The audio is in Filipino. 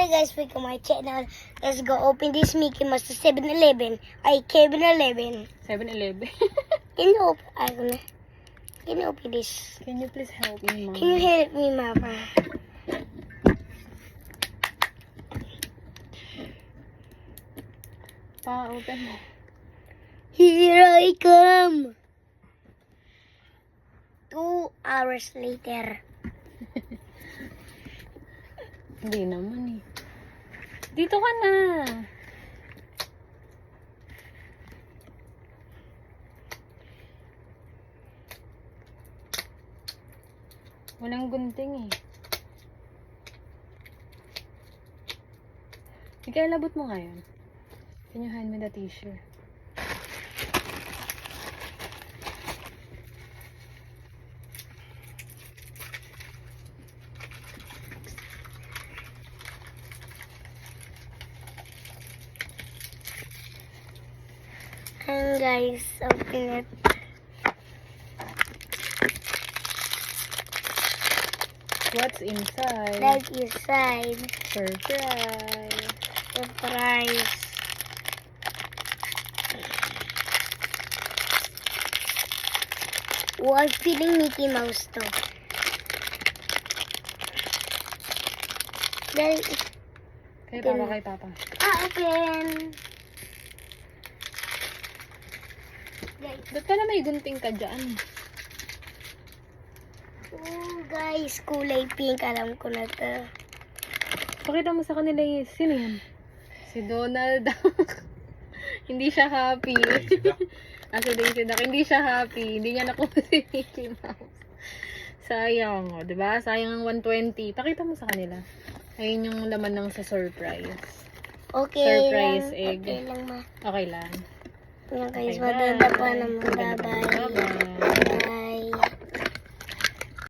Hi guys, welcome to my channel. Let's go open this Mickey Mouse to 7-Eleven. Ay, Kevin 11. 7-Eleven. Can you open? Can you open this? Can you please help me, Mom? Can you help me, Mama? Pa-open mo. Here I come. 2 hours later. Hindi naman eh. Dito ka na. Walang gunting eh. Ikaw, labot mo ngayon. Can you hand me the tissue? And guys, open it. What's inside? Like inside. Surprise. Surprise. Oh, I'm feeling Mickey Mouse to. Then, Kay Papa, kay Papa. open. Guys, Ba't pala may gunting ka dyan? oh guys, kulay pink. Alam ko na to. Pakita mo sa kanila yung sino yan? Si Donald. Hindi siya happy. Si Daisy Duck. Hindi siya happy. Hindi niya nakuha si Mickey Mouse. Sayang. O, diba? Sayang ang 120. Pakita mo sa kanila. Ayun yung laman ng sa surprise. Okay Surprise lang. egg. Okay lang, ma. Okay lang. Yan guys, Okay, maganda bye. pa naman. Maganda pa. Bye-bye. Bye-bye.